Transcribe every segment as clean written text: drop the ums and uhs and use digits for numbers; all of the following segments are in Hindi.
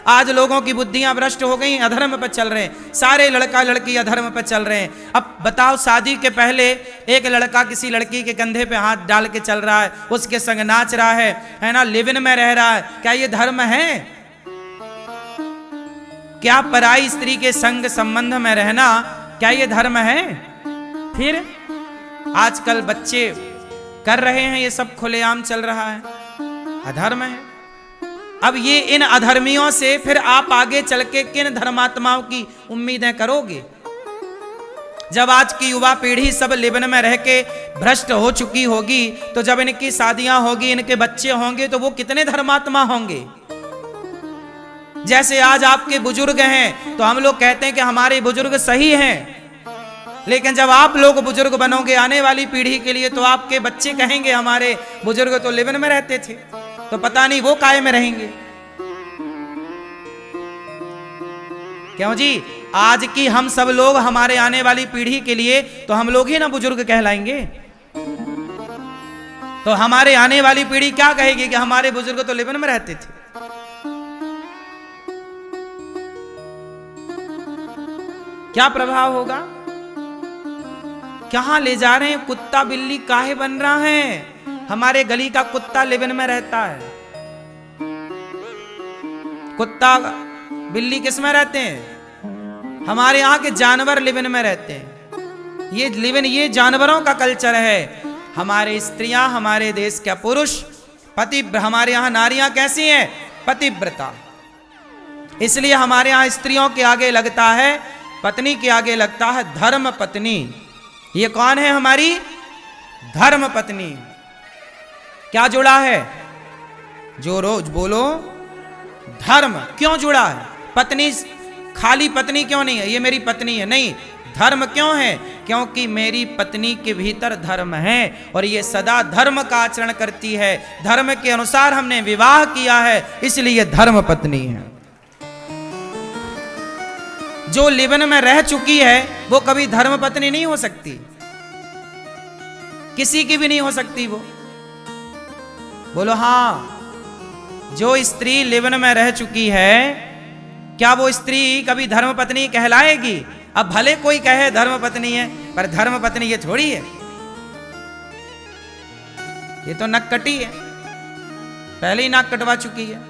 आज लोगों की बुद्धियां भ्रष्ट हो गई, अधर्म पर चल रहे हैं, सारे लड़का लड़की अधर्म पर चल रहे हैं। अब बताओ, शादी के पहले एक लड़का किसी लड़की के कंधे पे हाथ डाल के चल रहा है, उसके संग नाच रहा है ना, लिव इन में रह रहा है, क्या ये धर्म है? क्या पराई स्त्री के संग संबंध में रहना, क्या ये धर्म है? फिर आजकल बच्चे कर रहे हैं, ये सब खुलेआम चल रहा है, अधर्म है। अब ये इन अधर्मियों से फिर आप आगे चल के किन धर्मात्माओं की उम्मीदें करोगे? जब आज की युवा पीढ़ी सब लिबन में रह के भ्रष्ट हो चुकी होगी, तो जब इनकी शादियां होगी, इनके बच्चे होंगे, तो वो कितने धर्मात्मा होंगे? जैसे आज आपके बुजुर्ग हैं, तो हम लोग कहते हैं कि हमारे बुजुर्ग सही हैं, लेकिन जब आप लोग बुजुर्ग बनोगे आने वाली पीढ़ी के लिए, तो आपके बच्चे कहेंगे हमारे बुजुर्ग तो लिबन में रहते थे, तो पता नहीं वो काय में रहेंगे। क्यों जी? आज की हम सब लोग हमारे आने वाली पीढ़ी के लिए तो हम लोग ही ना बुजुर्ग कहलाएंगे। तो हमारे आने वाली पीढ़ी क्या कहेगी कि हमारे बुजुर्ग तो लिबन में रहते थे। क्या प्रभाव होगा? कहां ले जा रहे हैं? कुत्ता बिल्ली काहे बन रहा है? हमारे गली का कुत्ता लिबन में रहता है। कुत्ता बिल्ली किस में रहते हैं? हमारे यहाँ के जानवर लिबन में रहते हैं। ये लिबन, ये जानवरों का कल्चर है। हमारे स्त्रियां, हमारे देश के पुरुष पति, हमारे यहाँ नारियां कैसी हैं? पतिव्रता। इसलिए हमारे यहाँ स्त्रियों के आगे लगता है, पत्नी के आगे लगता है धर्म पत्नी। ये कौन है? हमारी धर्म पत्नी। क्या जुड़ा है? जो रोज बोलो, धर्म क्यों जुड़ा है? पत्नी खाली पत्नी क्यों नहीं है? ये मेरी पत्नी है, नहीं, धर्म क्यों है? क्योंकि मेरी पत्नी के भीतर धर्म है और ये सदा धर्म का आचरण करती है, धर्म के अनुसार हमने विवाह किया है, इसलिए धर्म पत्नी है। जो लिबन में रह चुकी है वो कभी धर्म पत्नी नहीं हो सकती, किसी की भी नहीं हो सकती वो। बोलो हाँ। जो स्त्री लिबन में रह चुकी है, क्या वो स्त्री कभी धर्म पत्नी कहलाएगी? अब भले कोई कहे धर्म पत्नी है, पर धर्म पत्नी ये थोड़ी है, ये तो नक कटी है, पहले ही नाक कटवा चुकी है।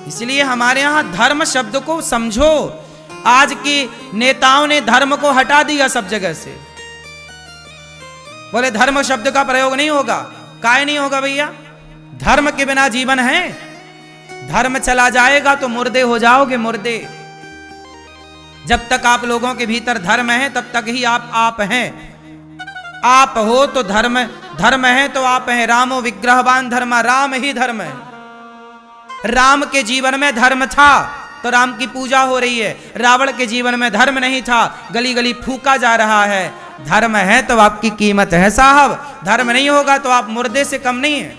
इसलिए हमारे यहां धर्म शब्द को समझो। आज की नेताओं ने धर्म को हटा दिया सब जगह से। बोले धर्म शब्द का प्रयोग नहीं होगा। काय नहीं होगा भैया? धर्म के बिना जीवन है? धर्म चला जाएगा तो मुर्दे हो जाओगे, मुर्दे। जब तक आप लोगों के भीतर धर्म है, तब तक ही आप हैं। आप हो तो धर्म, धर्म है तो आप हैं। रामो विग्रहवान धर्म, राम ही धर्म है। राम के जीवन में धर्म था तो राम की पूजा हो रही है। रावण के जीवन में धर्म नहीं था, गली गली फूका जा रहा है। धर्म है तो आपकी कीमत है साहब, धर्म नहीं होगा तो आप मुर्दे से कम नहीं है।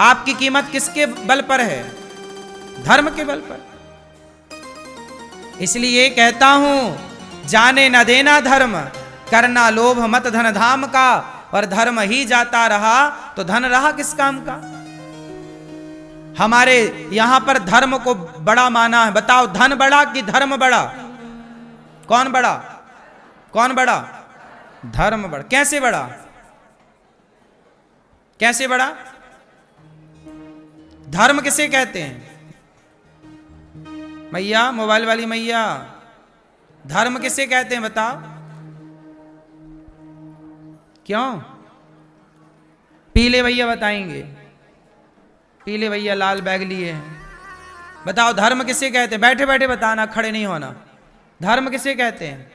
आपकी कीमत किसके बल पर है? धर्म के बल पर। इसलिए कहता हूं, जाने न देना धर्म, करना लोभ मत धन धाम का। और धर्म ही जाता रहा तो धन रहा किस काम का? हमारे यहां पर धर्म को बड़ा माना है। बताओ, धन बड़ा कि धर्म बड़ा? कौन बड़ा? कौन बड़ा? धर्म बड़ा। कैसे बड़ा? कैसे बड़ा? धर्म किसे कहते हैं? मैया, मोबाइल वाली मैया, धर्म किसे कहते हैं बताओ? क्यों? पीले भैया बताएंगे। पीले भैया लाल बैग लिए हैं। बताओ धर्म किसे कहते हैं? बैठे बैठे बताना, खड़े नहीं होना। धर्म किसे कहते हैं?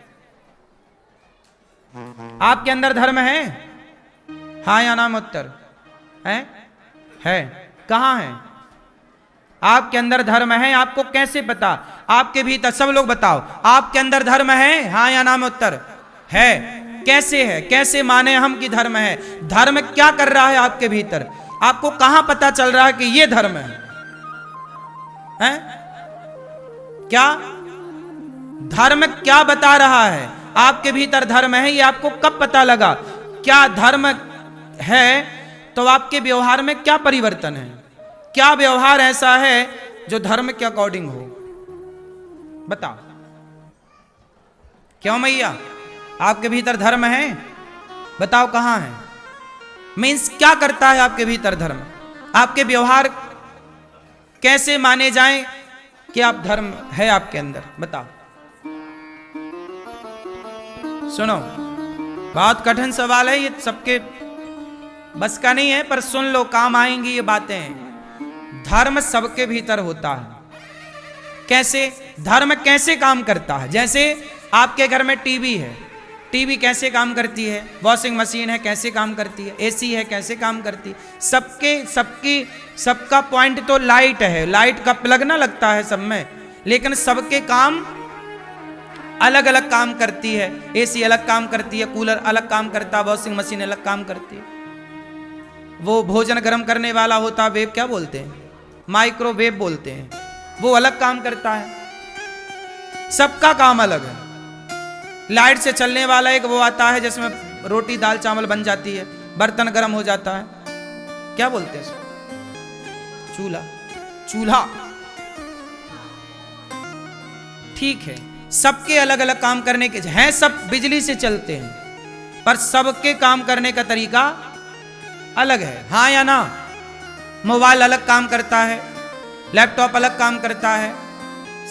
आपके अंदर धर्म है? हाँ या नाम उत्तर है? कहां है? आपके अंदर धर्म है? आपको कैसे पता? आपके भीतर सब लोग बताओ, आपके अंदर धर्म है? हाँ या नाम उत्तर है। कैसे है? कैसे माने हम कि धर्म है? धर्म क्या कर रहा है आपके भीतर? आपको कहां पता चल रहा है कि ये धर्म है? क्या धर्म क्या बता रहा है? आपके भीतर धर्म है, ये आपको कब पता लगा? क्या धर्म है तो आपके व्यवहार में क्या परिवर्तन है, क्या व्यवहार ऐसा है जो धर्म के अकॉर्डिंग हो, बताओ। क्यों मैया, आपके भीतर धर्म है? बताओ कहां है? मीन्स क्या करता है आपके भीतर धर्म? आपके व्यवहार कैसे माने जाएं कि आप धर्म है आपके अंदर, बताओ। सुनो, बहुत कठिन सवाल है ये, सबके बस का नहीं है, पर सुन लो, काम आएंगी ये बातें। धर्म सबके भीतर होता है। कैसे? धर्म कैसे काम करता है? जैसे आपके घर में टीवी है, टीवी कैसे काम करती है? वॉशिंग मशीन है, कैसे काम करती है? एसी है, कैसे काम करती है? सबका पॉइंट तो लाइट है, लाइट का प्लग ना लगता है सब में, लेकिन सबके काम अलग अलग काम करती है। एसी अलग काम करती है, कूलर अलग काम करता है, वॉशिंग मशीन अलग काम करती है। वो भोजन गर्म करने वाला होता, वेब क्या बोलते हैं, माइक्रोवेव बोलते हैं, वो अलग काम करता है। सबका काम अलग है। लाइट से चलने वाला एक वो आता है जिसमें रोटी दाल चावल बन जाती है, बर्तन गर्म हो जाता है, क्या बोलते हैं? चूल्हा। चूल्हा, ठीक है। सबके अलग अलग काम करने के हैं, सब बिजली से चलते हैं, पर सबके काम करने का तरीका अलग है, हाँ या ना? मोबाइल अलग काम करता है, लैपटॉप अलग काम करता है,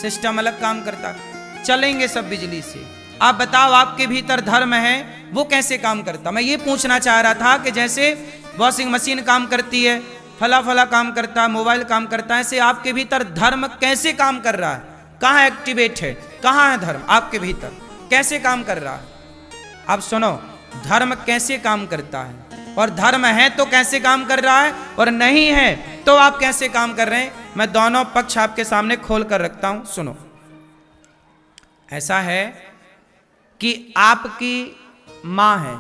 सिस्टम अलग काम करता है, चलेंगे सब बिजली से। आप बताओ, आपके भीतर धर्म है, वो कैसे काम करता? मैं ये पूछना चाह रहा था कि जैसे वॉशिंग मशीन काम करती है, फला फला काम करता है, मोबाइल काम करता है, ऐसे आपके भीतर धर्म कैसे काम कर रहा है? कहाँ एक्टिवेट है? कहाँ है धर्म आपके भीतर? कैसे काम कर रहा है? अब सुनो, धर्म कैसे काम करता है, और धर्म है तो कैसे काम कर रहा है, और नहीं है तो आप कैसे काम कर रहे हैं। मैं दोनों पक्ष आपके सामने खोल कर रखता हूं, सुनो। ऐसा है कि आपकी मां है,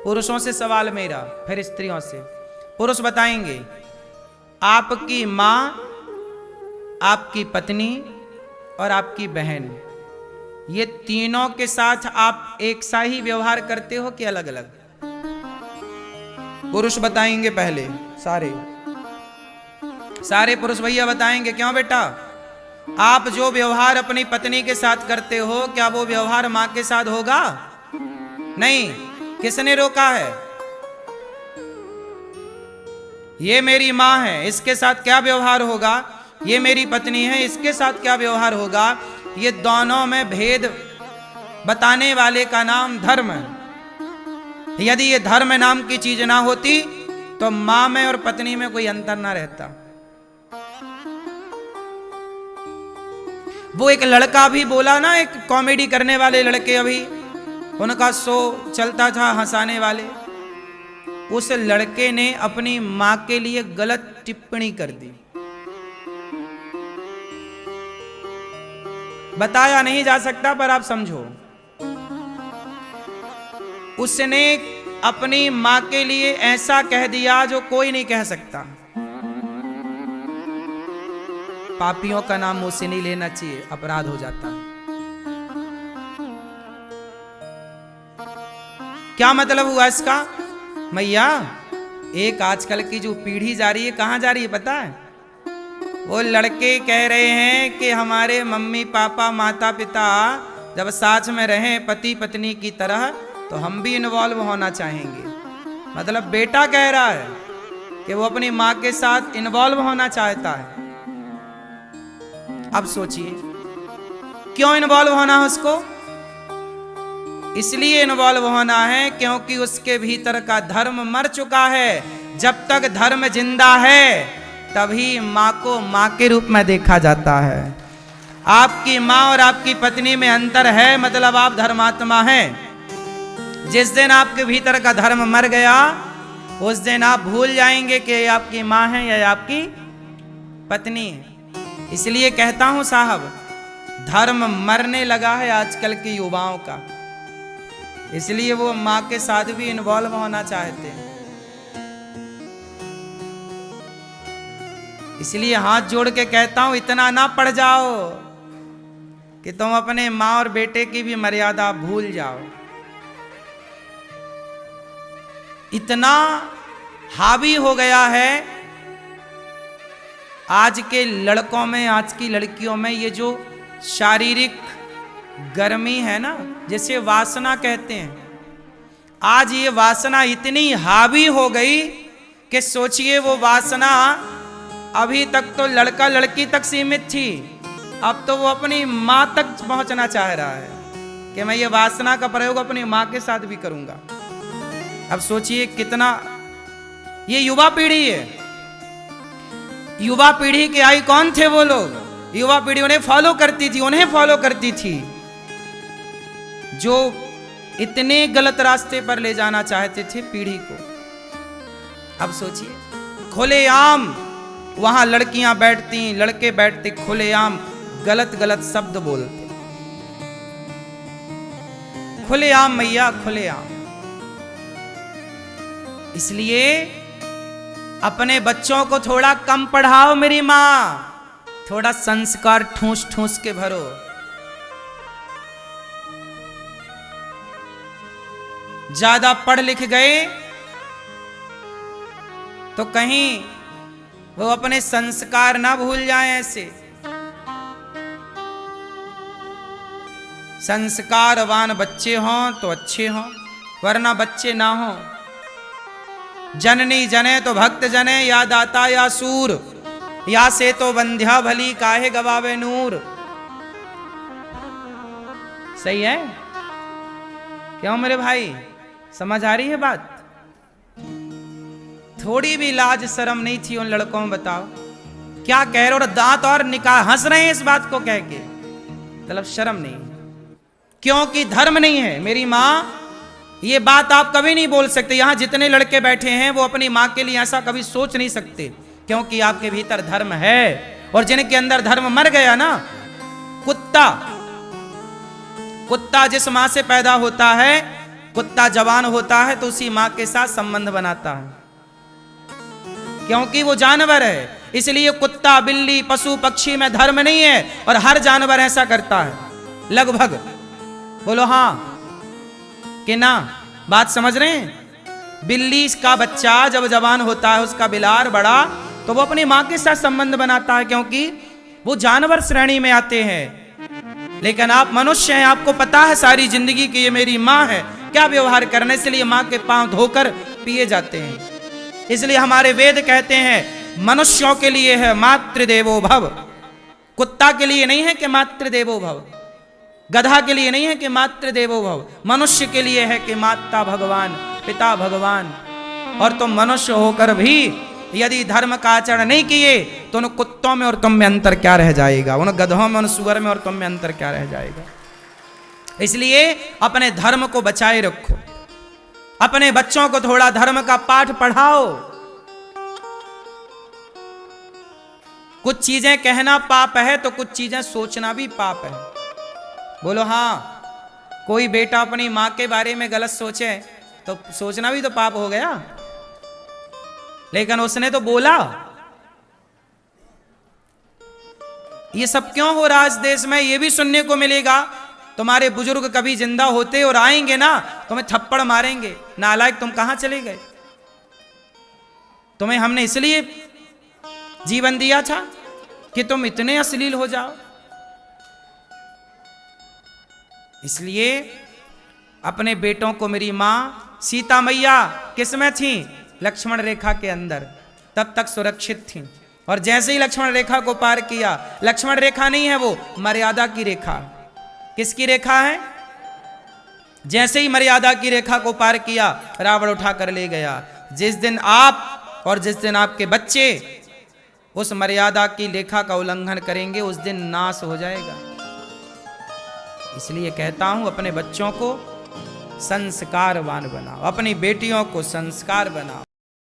पुरुषों से सवाल मेरा, फिर स्त्रियों से। पुरुष बताएंगे, आपकी मां, आपकी पत्नी और आपकी बहन, ये तीनों के साथ आप एक सा ही व्यवहार करते हो कि अलग अलग? पुरुष बताएंगे पहले, सारे पुरुष भैया बताएंगे। क्यों बेटा? आप जो व्यवहार अपनी पत्नी के साथ करते हो, क्या वो व्यवहार मां के साथ होगा? नहीं। किसने रोका है? ये मेरी मां है, इसके साथ क्या व्यवहार होगा? ये मेरी पत्नी है, इसके साथ क्या व्यवहार होगा? ये दोनों में भेद बताने वाले का नाम धर्म है। यदि ये धर्म नाम की चीज ना होती तो मां में और पत्नी में कोई अंतर ना रहता। वो एक लड़का भी बोला ना, एक कॉमेडी करने वाले लड़के, अभी उनका शो चलता था हंसाने वाले, उस लड़के ने अपनी मां के लिए गलत टिप्पणी कर दी। बताया नहीं जा सकता, पर आप समझो। उसने अपनी मां के लिए ऐसा कह दिया जो कोई नहीं कह सकता। पापियों का नाम मुंह से नहीं लेना चाहिए, अपराध हो जाता है। क्या मतलब हुआ इसका? मैया, एक आजकल की जो पीढ़ी जा रही है, कहां जा रही है पता है? वो लड़के कह रहे हैं कि हमारे मम्मी पापा माता पिता जब साथ में रहें पति पत्नी की तरह, तो हम भी इन्वॉल्व होना चाहेंगे। मतलब बेटा कह रहा है कि वो अपनी माँ के साथ इन्वॉल्व होना चाहता है। अब सोचिए, क्यों इन्वॉल्व होना है उसको? इसलिए इन्वॉल्व होना है क्योंकि उसके भीतर का धर्म मर चुका है। जब तक धर्म जिंदा है तभी माँ को माँ के रूप में देखा जाता है। आपकी माँ और आपकी पत्नी में अंतर है, मतलब आप धर्मात्मा हैं। जिस दिन आपके भीतर का धर्म मर गया, उस दिन आप भूल जाएंगे कि आपकी माँ है या आपकी पत्नी है। इसलिए कहता हूं साहब, धर्म मरने लगा है आजकल के युवाओं का, इसलिए वो माँ के साथ भी इन्वॉल्व होना चाहते हैं। इसलिए हाथ जोड़ के कहता हूं, इतना ना पड़ जाओ कि तुम अपने माँ और बेटे की भी मर्यादा भूल जाओ। इतना हावी हो गया है आज के लड़कों में, आज की लड़कियों में, ये जो शारीरिक गर्मी है ना, जैसे वासना कहते हैं, आज ये वासना इतनी हावी हो गई कि सोचिए वो वासना अभी तक तो लड़का लड़की तक सीमित थी, अब तो वो अपनी माँ तक पहुंचना चाह रहा है कि मैं ये वासना का प्रयोग अपनी माँ के साथ भी करूंगा। अब सोचिए कितना ये युवा पीढ़ी है। युवा पीढ़ी के आइकॉन थे वो लोग, युवा पीढ़ी उन्हें फॉलो करती थी, उन्हें फॉलो करती थी, जो इतने गलत रास्ते पर ले जाना चाहते थे पीढ़ी को। अब सोचिए खुलेआम वहां लड़कियां बैठती, लड़के बैठते, खुलेआम गलत गलत शब्द बोलते, खुलेआम मैया, खुलेआम। इसलिए अपने बच्चों को थोड़ा कम पढ़ाओ मेरी मां, थोड़ा संस्कार ठूस ठूस के भरो। ज्यादा पढ़ लिख गए तो कहीं वो अपने संस्कार ना भूल जाएं। ऐसे संस्कारवान बच्चे हों तो अच्छे हों, वरना बच्चे ना हों। जननी जने तो भक्त जने, या दाता या सूर, या से तो बंध्या भली काहे गवावे नूर। सही है क्यों मेरे भाई? समझ आ रही है बात? थोड़ी भी लाज शर्म नहीं थी उन लड़कों में? बताओ क्या कह रहे हो, और दांत और निकाल हंस रहे हैं इस बात को कह के, मतलब शर्म नहीं, क्योंकि धर्म नहीं है। मेरी माँ, ये बात आप कभी नहीं बोल सकते। यहां जितने लड़के बैठे हैं वो अपनी मां के लिए ऐसा कभी सोच नहीं सकते, क्योंकि आपके भीतर धर्म है। और जिनके अंदर धर्म मर गया ना, कुत्ता जिस मां से पैदा होता है, कुत्ता जवान होता है तो उसी मां के साथ संबंध बनाता है, क्योंकि वो जानवर है। इसलिए कुत्ता, बिल्ली, पशु पक्षी में धर्म नहीं है, और हर जानवर ऐसा करता है लगभग। बोलो हाँ कि ना? बात समझ रहे हैं? बिल्ली का बच्चा जब जवान होता है, उसका बिलार बड़ा, तो वो अपनी मां के साथ संबंध बनाता है, क्योंकि वो जानवर श्रेणी में आते हैं। लेकिन आप मनुष्य हैं, आपको पता है सारी जिंदगी कि ये मेरी मां है, क्या व्यवहार करने, इसलिए मां के पांव धोकर पिए जाते हैं। इसलिए हमारे वेद कहते हैं मनुष्यों के लिए है मातृदेवो भव, कुत्ता के लिए नहीं है कि मातृदेवो भव, गधा के लिए नहीं है कि मातृदेवो भव, मनुष्य के लिए है कि माता भगवान, पिता भगवान। और तुम मनुष्य होकर भी यदि धर्म का आचरण नहीं किए तो उन कुत्तों में और तुम में अंतर क्या रह जाएगा, उन गधों में, उन सुअर में और तुम में अंतर क्या रह जाएगा। इसलिए अपने धर्म को बचाए रखो, अपने बच्चों को थोड़ा धर्म का पाठ पढ़ाओ। कुछ चीजें कहना पाप है तो कुछ चीजें सोचना भी पाप है। बोलो हाँ। कोई बेटा अपनी मां के बारे में गलत सोचे तो सोचना भी तो पाप हो गया, लेकिन उसने तो बोला। ये सब क्यों हो रहा है इस देश में? ये भी सुनने को मिलेगा। तुम्हारे बुजुर्ग कभी जिंदा होते और आएंगे ना, तुम्हें थप्पड़ मारेंगे, नालायक तुम कहां चले गए, तुम्हें हमने इसलिए जीवन दिया था कि तुम इतने अश्लील हो जाओ। इसलिए अपने बेटों को, मेरी मां सीता मैया किसमें थी? लक्ष्मण रेखा के अंदर, तब तक सुरक्षित थी। और जैसे ही लक्ष्मण रेखा को पार किया, लक्ष्मण रेखा नहीं है वो, मर्यादा की रेखा। किसकी रेखा है? जैसे ही मर्यादा की रेखा को पार किया, रावण उठा कर ले गया। जिस दिन आप और जिस दिन आपके बच्चे उस मर्यादा की रेखा का उल्लंघन करेंगे, उस दिन नाश हो जाएगा। इसलिए कहता हूं अपने बच्चों को संस्कारवान बनाओ, अपनी बेटियों को संस्कार बनाओ।